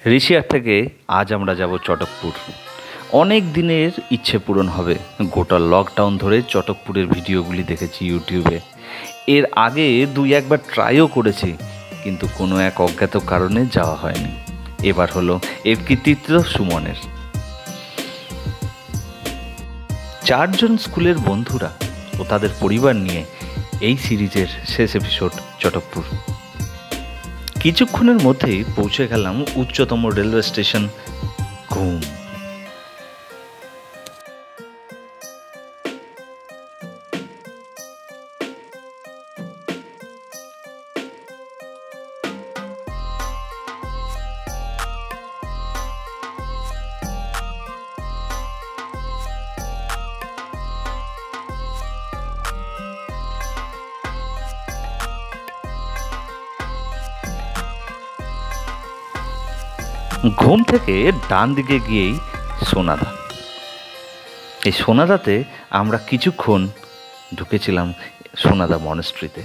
ঋষিয়ার থেকে আজ আমরা যাব চটকপুর। অনেক দিনের ইচ্ছে পূরণ হবে। গোটা লকডাউন ধরে চটকপুরের ভিডিওগুলি দেখেছি ইউটিউবে। এর আগে দুই একবার ট্রাইও করেছি, কিন্তু কোনো এক অজ্ঞাত কারণে যাওয়া হয়নি। এবার হলো এর কৃতিত্ব সুমনের। 4 জন স্কুলের বন্ধুরা ও তাদের পরিবার নিয়ে এই সিরিজের শেষ এপিসোড চটকপুর। কিছুক্ষণের মধ্যেই পৌঁছে গেলাম উচ্চতম রেলওয়ে স্টেশন ঘুম। ঘুম থেকে ডান দিকে গিয়েই সোনাদা। এই সোনাদাতে আমরা কিছুক্ষণ ঢুকেছিলাম সোনাদা মনেস্ট্রিতে।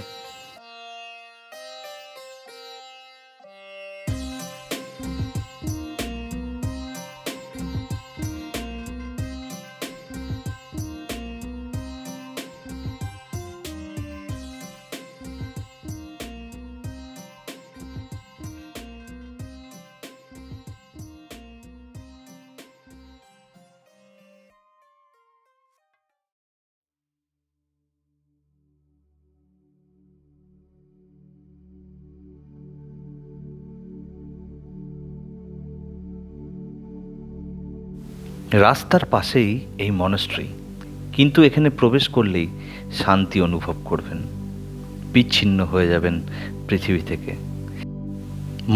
রাস্তার পাশেই এই মনেস্ট্রি, কিন্তু এখানে প্রবেশ করলেই শান্তি অনুভব করবেন। বিচ্ছিন্ন হয়ে যাবেন পৃথিবী থেকে,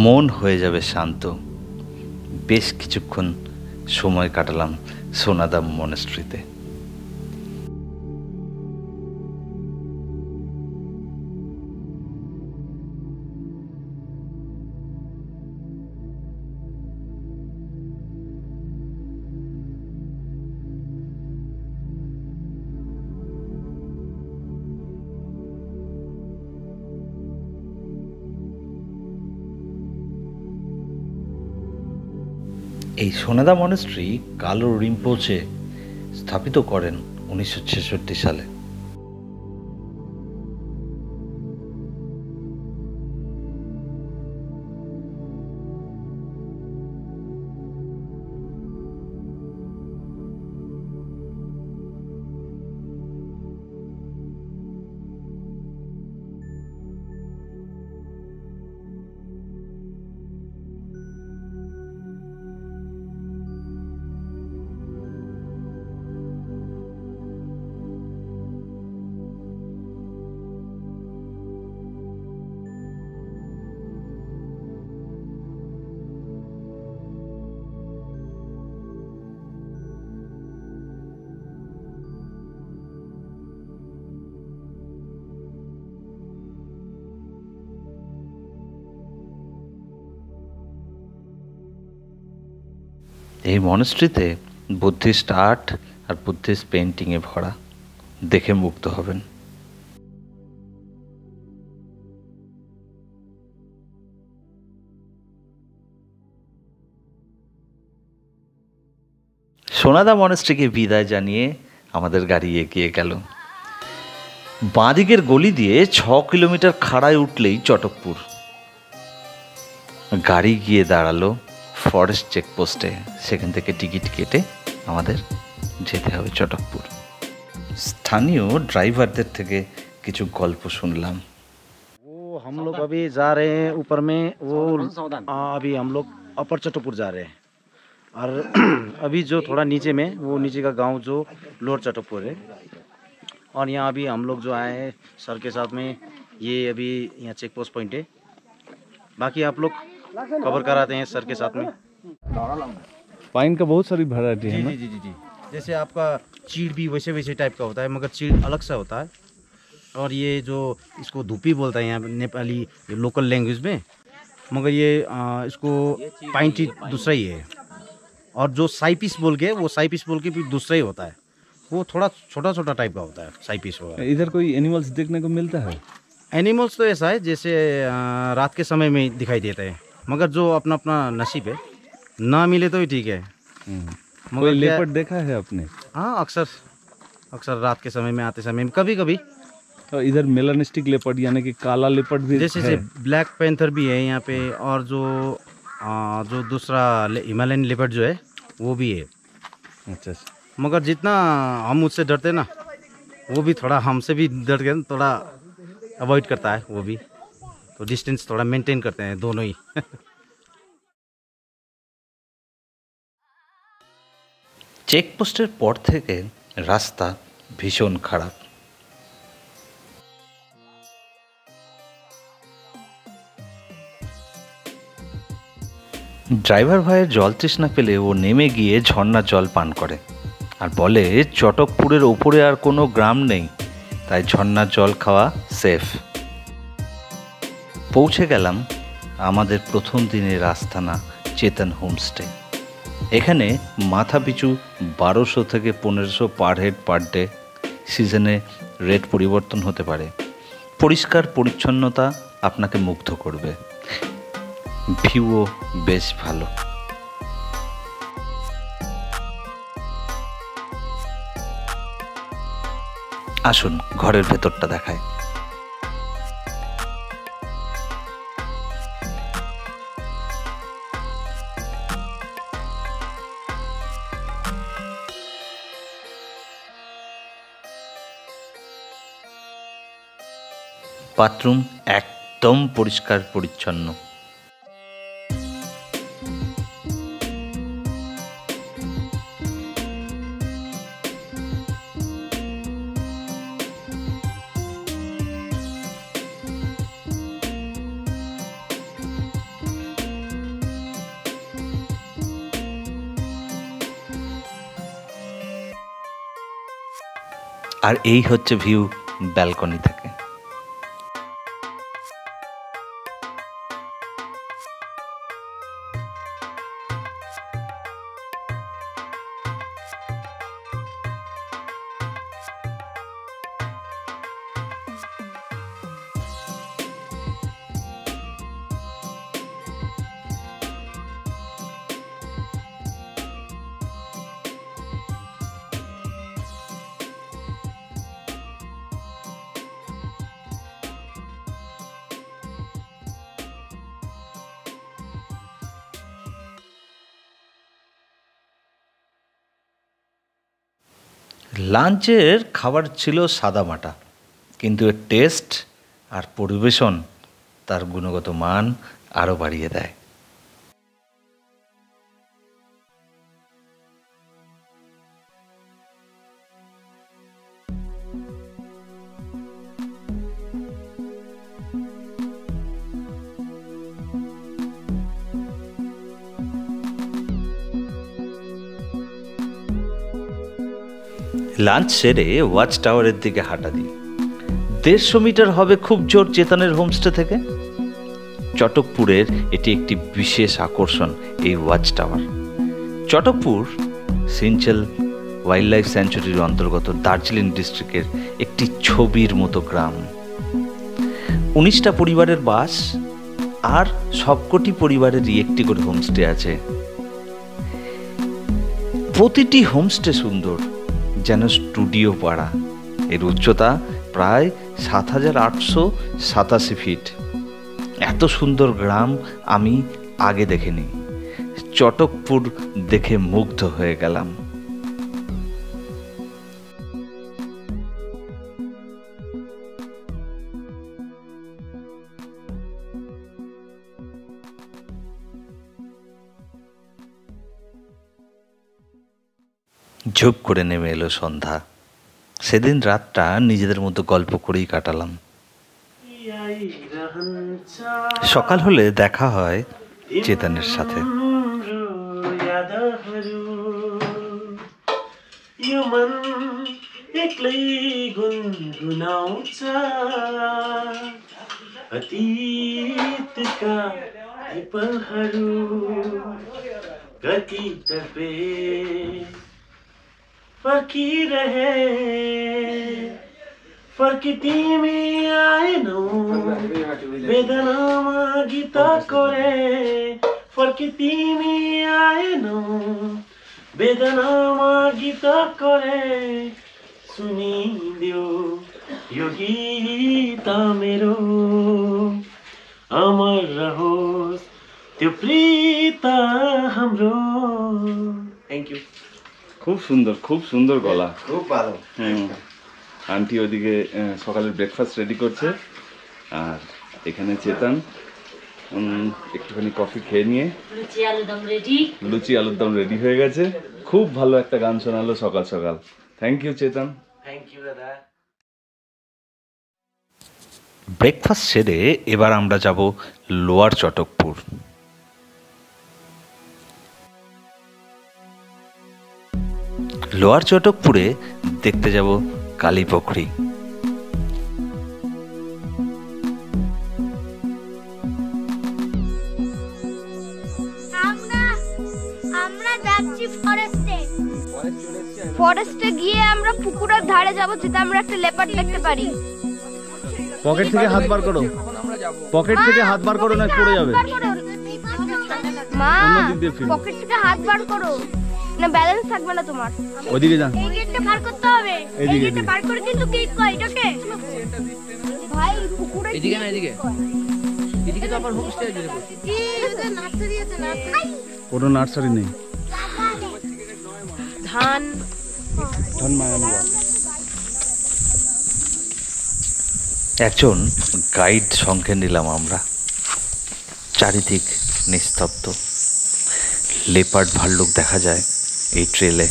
মন হয়ে যাবে শান্ত। বেশ কিছুক্ষণ সময় কাটালাম সোনাদা মনেস্ট্রিতে। এই সোনাদা মনেস্ট্রি কালো রিম্পোচে স্থাপিত করেন 1966 সালে। এই মনেস্ট্রিতে বুদ্ধিস্ট আর্ট আর বুদ্ধিস্ট পেন্টিংয়ে ভরা। দেখে মুগ্ধ হবেন। সোনাদা মনেস্ট্রিকে বিদায় জানিয়ে আমাদের গাড়ি এগিয়ে গেল। বাঁদিকের গলি দিয়ে 6 কিলোমিটার খাড়ায় উঠলেই চটকপুর। গাড়ি গিয়ে দাঁড়ালো ফরেস্ট চেকপোস্টে। সেখান থেকে টিকিট কেটে আমাদের যেতে হবে চটকপুর। স্থানীয় ড্রাইভারদের থেকে কিছু গল্প শুনলাম। वो हम लोग अभी जा रहे हैं ऊपर में, वो अभी हम लोग अपर चटकपुर जा रहे हैं। और अभी जो थोड़ा नीचे में, वो नीचे का गांव जो लोअर चटकपुर है। और यहाँ अभी हम लोग जो आए हैं सर के साथ में, ये अभी यहाँ चेक पोस्ट पॉइंट है। बाकी आप लोग कवर कराते हैं सर के साथ में। पाइन का बहुत सारी वैरायटी है ना? जी जी जी जी। जैसे आपका चीड़ भी वैसे वैसे टाइप का होता है, मगर चीड़ अलग सा होता है। और ये जो इसको धूपी बोलता है यहाँ नेपाली लोकल लैंग्वेज में, मगर ये इसको पाइन टी दूसरा ही है। और जो साइपीस बोल के, वो साइपीस बोल के भी दूसरा ही होता है। वो थोड़ा छोटा छोटा टाइप का होता है साइपीस वगैरह। इधर कोई एनिमल्स देखने को मिलता है? एनिमल्स तो ऐसा है जैसे रात के समय में दिखाई देता है, मगर जो अपना अपना नसीब है। ना मिले तो ही ठीक है। कोई मगर क्या- लेपर्ड देखा है आपने? हाँ, अक्सर अक्सर रात के समय में आते समय में कभी कभी, तो इधर मेलानिस्टिक लेपर्ड यानी कि काला लेपर्ड भी जैसे है। ब्लैक पैंथर भी है यहाँ पे, और जो दूसरा हिमालयन लेपर्ड जो है वो भी है। अच्छा अच्छा। मगर जितना हम उससे डरते ना, वो भी थोड़ा हमसे भी डर के थोड़ा अवॉइड करता है वो भी, तो डिस्टेंस थोड़ा मेंटेन करते हैं दोनों ही। চেকপোস্টের পর থেকে রাস্তা ভীষণ খারাপ। ড্রাইভার ভাইয়ের জল তৃষ্ণা পেলে ও নেমে গিয়ে ঝর্ণার জল পান করে আর বলে চটকপুরের ওপরে আর কোনো গ্রাম নেই, তাই ঝর্ণার জল খাওয়া সেফ। পৌঁছে গেলাম আমাদের প্রথম দিনের আস্তানা চেতন হোমস্টে। এখানে মাথাপিছু 1200 থেকে 1500 পার হেড পার ডে। সিজনে রেট পরিবর্তন হতে পারে। পরিষ্কার পরিচ্ছন্নতা আপনাকে মুগ্ধ করবে, ভিউও বেশ ভালো। আসুন ঘরের ভেতরটা দেখায়। বাথরুম একদম পরিষ্কার পরিচ্ছন্ন। আর এই হচ্ছে ভিউ ব্যালকনি থেকে। লাঞ্চের খাবার ছিল সাদামাটা, কিন্তু এর টেস্ট আর পরিবেশন তার গুণগত মান আরও বাড়িয়ে দেয়। লাঞ্চ সেরে ওয়াচ টাওয়ারের দিকে হাঁটা দিই। 150 মিটার হবে খুব জোর চেতনের হোমস্টে থেকে। চটকপুরের এটি একটি বিশেষ আকর্ষণ, এই watch tower. Chatakpur Senchal wildlife স্যাঞ্চুরির অন্তর্গত দার্জিলিং ডিস্ট্রিক্টের একটি ছবির মতো গ্রাম। 19টা পরিবারের বাস, আর সবকটি পরিবারেরই একটি করে হোমস্টে আছে। প্রতিটি হোমস্টে সুন্দর, যেন স্টুডিও পাড়া। এর উচ্চতা প্রায় 7887 ফিট। এত সুন্দর গ্রাম আমি আগে দেখিনি। চটকপুর দেখে মুগ্ধ হয়ে গেলাম। ঝুপ করে নেমে এলো সন্ধ্যা। সেদিন রাতটা নিজেদের মতো গল্প করেই কাটালাম। সকাল হলে দেখা হয় চেতনের সাথে। फकीरहे फकिती में आए नो वेदना गीता करे फर्की तिमी आएनौ वेदनामा गीत करे सुनिदेऊ यो गीत मेरो अमर रहोस् त्यो प्रीत हाम्रो थ्याङ्क यू খুব সুন্দর গলা खूब भालो আন্টি ওদিকে সকালের ব্রেকফাস্ট রেডি করছে আর এখানে চেতন একটুখানি কফি খেয়ে নিয়ে লুচি আলুর দম রেডি হয়ে গেছে খুব ভালো একটা গান শোনালো সকাল সকাল thank you Chetan thank you দাদা ব্রেকফাস্ট সেরে এবার আমরা যাব লোয়ার চটকপুর। লোয়ার চটকপুরে দেখতে যাব কালীপুকুরি। আমরা যাচ্ছি ফরেস্টে গিয়ে আমরা পুকুরের ধারে যাব যেটা আমরা একটা লেপার্ড দেখতে পারি। পকেট থেকে হাত বার করো পকেট থেকে হাত বার করো না পড়ে যাবে মা পকেট থেকে হাত বার করো না ব্যালেন্স থাকবে না তোমার। ওদিকে যান এই গেটটা পার করতে হবে এই গেটটা পার করে কিন্তু কি কয় এটাকে ভাই পুকুরে এদিকে না এদিকে তো আবার হোমস্টে আছে কি নার্সারি আছে নার্সারি কোনো নার্সারি নেই ধান মায়ামি একজন গাইড সঙ্গে নিলাম আমরা। চারিদিক নিস্তব্ধ, লেপার্ড ভাল্লুক দেখা যায় এই ট্রেলে,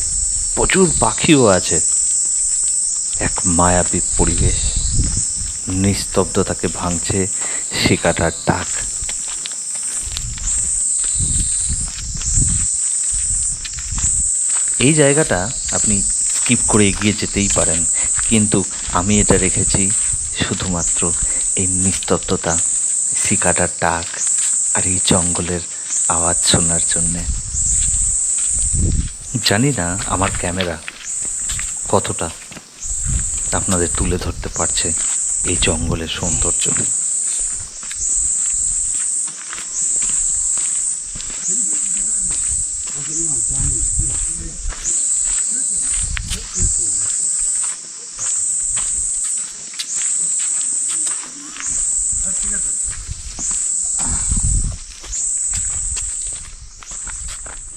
প্রচুর পাখিও আছে। এক মায়াবী পরিবেশ, নিস্তব্ধতাকে ভাঙছে শিকাটার ডাক। এই জায়গাটা আপনি স্কিপ করে এগিয়ে যেতেই পারেন, কিন্তু আমি এটা রেখেছি শুধুমাত্র এই নিস্তব্ধতা, শিকাটার ডাক আর এই জঙ্গলের আওয়াজ শোনার জন্যে। জানি না আমার ক্যামেরা কতটা আপনাদের তুলে ধরতে পারছে এই জঙ্গলের সৌন্দর্য।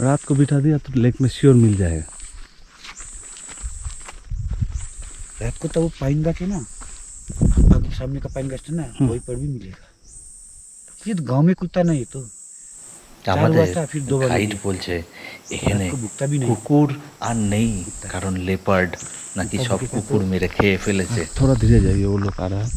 रात को बिठा दिया तो लेक में श्योर मिल जाएगा। रात को तो वो पाइन गाछ है ना, सामने का पाइन गाछ है ना, वही पर भी मिलेगा। ये तो गांव में कुत्ता नहीं तो আমাদের গাইড বলছে এখানে কুকুর আর নেই, কারণ লেপার্ড নাকি সব কুকুর মেরে খেয়ে ফেলেছে। थोड़ा धीरे जाइए, वो लोग आ रहा है।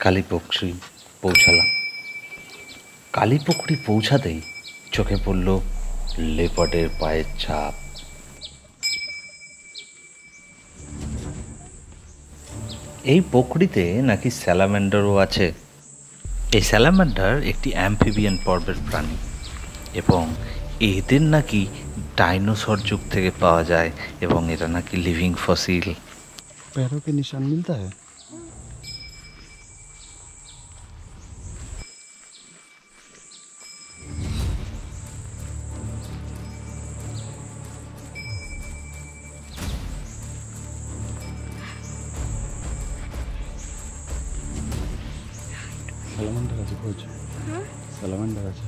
কালীপুকুরি পৌঁছালাম। কালীপুকুরি পৌঁছাতেই চোখে পড়ল লেপার্ডের পায়ের ছাপ। এই পুকুরিতে নাকি স্যালামান্ডারও আছে। এই স্যালামান্ডার একটি অ্যাম্ফিবিয়ান পর্বের প্রাণী এবং এদের নাকি ডাইনোসর যুগ থেকে পাওয়া যায় এবং এরা নাকি লিভিং ফসিল। पैरों के निशान मिलता है। স্যালামান্ডার আছে, খোঁজ স্যালামান্ডার আছে।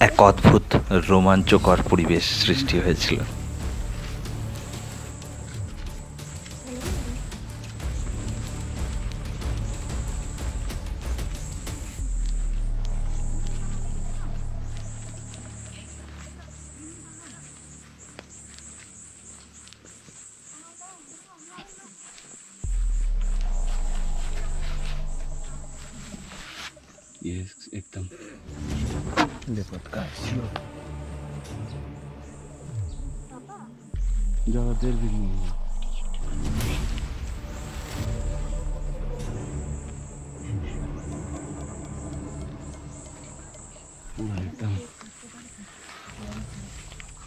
এক অদ্ভুত রোমাঞ্চকর পরিবেশ সৃষ্টি হয়েছিল। ये एकदम लेपर्ड का है। ज़्यादा देर भी नहीं हुआ। एकदम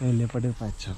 पहले पड़े पाछा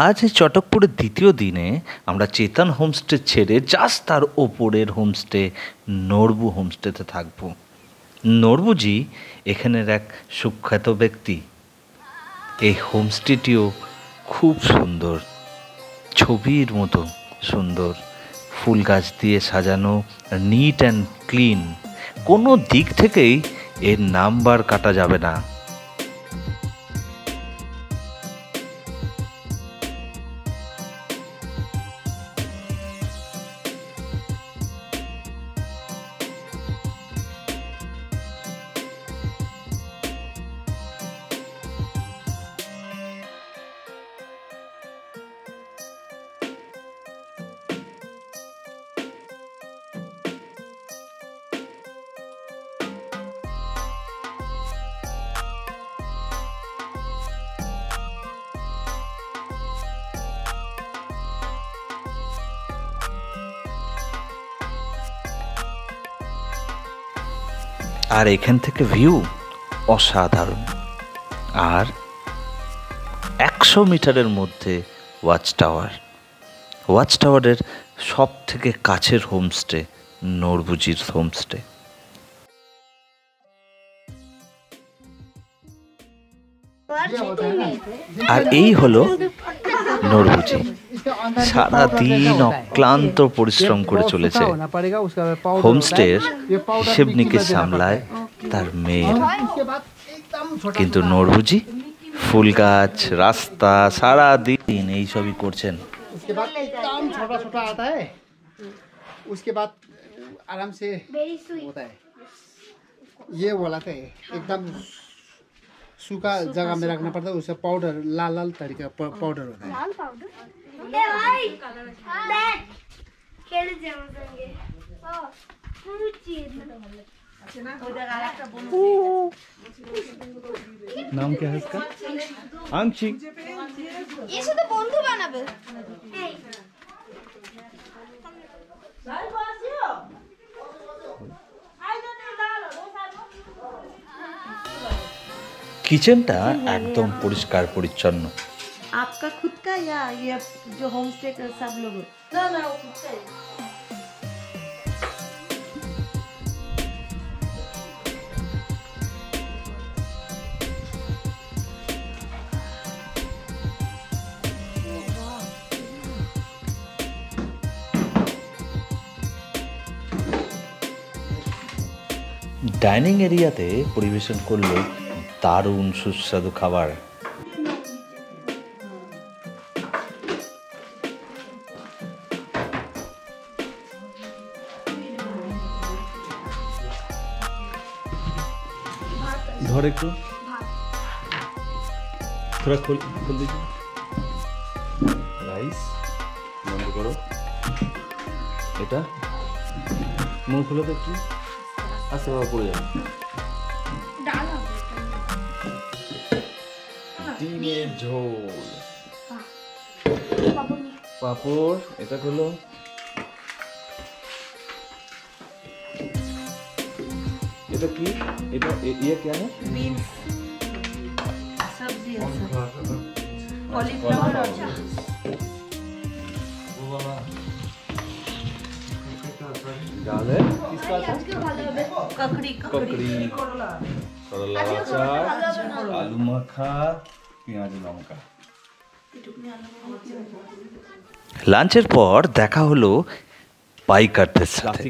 আজ এই চটকপুরের দ্বিতীয় দিনে আমরা চেতন হোমস্টে ছেড়ে জাস্ট তার ওপরের হোমস্টে নড়বু হোমস্টেতে থাকব। নড়বুজি এখানের এক সুখ্যাত ব্যক্তি। এই হোমস্টেটিও খুব সুন্দর, ছবির মতো সুন্দর, ফুল গাছ দিয়ে সাজানো, নিট অ্যান্ড ক্লিন, কোনো দিক থেকেই এর নাম্বার কাটা যাবে না। আর এখান থেকে ভিউ অসাধারণ। আর 100 মিটারের মধ্যে ওয়াচ টাওয়ার। ওয়াচ টাওয়ারের সব থেকে কাছের হোমস্টে নড়বুজির হোমস্টে। আর এই হলো নড়বুজি। সারাদিন অক্লান্ত পরিশ্রম করে চলেছে। হোমস্টের হিসেব নিকেশ সামলায় তার মেয়েরা, কিন্তু নড়বুজি ফুল গাছ, রাস্তা, সারাদিন এইসবই করছেন। उसके बाद आराम से होता है। ये वाला था एकदम सूखा जगह में रखना पड़ता है, उससे पाउडर लाल लाल तरीका पाउडर होता है। लाल पाउडर ए भाई बैठ खेल जाओ संगे ओ रुचि नाम क्या है इसका? आंक्षी। ये শুধু বন্ধু বানাবে। কিচেনটা একদম পরিষ্কার পরিচ্ছন্ন। आपका खुद का या ये जो होम स्टे का सब लोग? ना ना वो खुद का है। ডাইনিং এরিয়াতে পরিবেশন করলো দারুণ সুস্বাদু খাবার। ধর একটু, थोड़ा खोल दीजिए। রাইস বন্ধ করো, এটা মুখ খুলে তো একটু, আস্তে ভাবে পড়ে যাবে। ডিমের ঝোল, পাপড়, এটা হলো এটা কি, এটা ये क्या है? बीन्स सब्जी है सब, कॉलीफ्लावर और डाल है किसका? ककड़ी ककड़ी, करला আচার, আলু মাখা, পেঁয়াজ লঙ্কা। লাঞ্চের পর দেখা হলো বাইকারদের সাথে।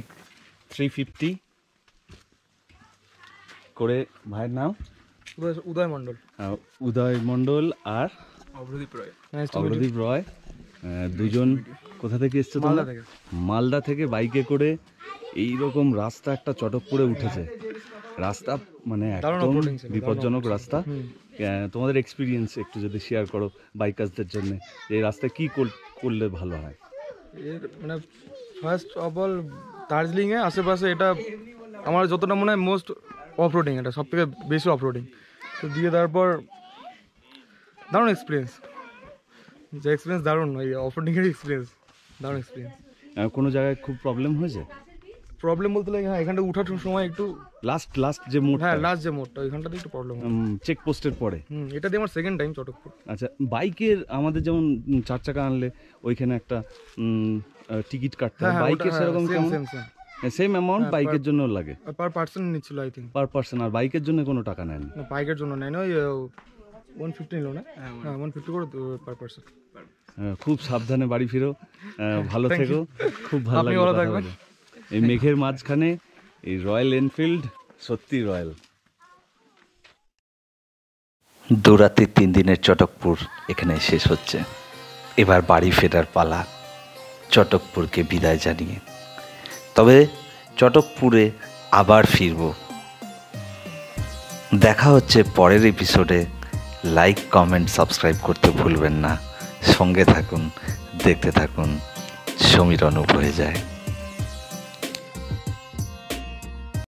350 করে ভাইয়ের নাম উদয় মণ্ডল, উদয় মণ্ডল আর অভ্রদীপ রয়। অগ্রদীপ রয়, দুজন কোথা থেকে এসছো মালদা তোমরা? থেকে। মালদা থেকে বাইকে করে এই রকম রাস্তা একটা চটকপুরে উঠেছে। রাস্তা মানে দারুণ একদম offroading ছিল, দারুণ বিপজ্জনক রাস্তা। তোমাদের এক্সপিরিয়েন্স একটু যদি শেয়ার করো বাইকার্সদের জন্য, এই রাস্তায় কি করলে ভালো হয়? এর মানে ফার্স্ট অফ অল দার্জিলিংয়ে আশেপাশে এটা আমার যতটা মনে হয় মোস্ট অফরোডিং, এটা সব থেকে বেশি অফরোডিং। তো দিয়ে তারপর দারুণ এক্সপিরিয়েন্স, যে এক্সপিরিয়েন্স দারুণ, ওই অফরোডিংয়ের এক্সপিরিয়েন্স দারুণ এক্সপিরিয়েন্স। কোনো জায়গায় খুব প্রবলেম হয়েছে? প্রবলেম বলতে লাগে হ্যাঁ, এখানটা উঠার সময় একটু লাস্ট যে মোড়, হ্যাঁ লাস্ট যে মোড়টা ওইখানটাতে একটু প্রবলেম হয়। চেকপোস্টের পরে। এটা দিয়ে আমার সেকেন্ড টাইম চটকপুর। আচ্ছা, বাইকের আমাদের যেমন 4 চাকা আনলে ওইখানে একটা টিকিট কাটতে হয়, বাইকের সেরকম কেমন? সেম অ্যামাউন্ট বাইকের জন্য লাগে? পার পার্সন নিচ্ছিল আই থিঙ্ক। Per person. আর বাইকের জন্য কোনো টাকা নেয়নি? না বাইকের জন্য নেয় না, ওই 150 নিল না? হ্যাঁ 150 করে পার পার্সন। খুব সাবধানে বাড়ি ফিরো, ভালো থেকো, খুব ভালো আপনি ভালো থাকবেন। লাগবে। এই মেঘের মাঝখানে এই রয়্যাল এনফিল্ড সত্যি রয়্যাল। দৌরাত্রির 3 দিনের চটকপুর এখানে শেষ হচ্ছে। এবার বাড়ি ফেরার পালা, চটকপুরকে বিদায় জানিয়ে। তবে চটকপুরে আবার ফিরব। দেখা হচ্ছে পরের এপিসোডে। লাইক, কমেন্ট, সাবস্ক্রাইব করতে ভুলবেন না। সঙ্গে থাকুন, দেখতে থাকুন। সমীর অনুপ হয়ে যায়।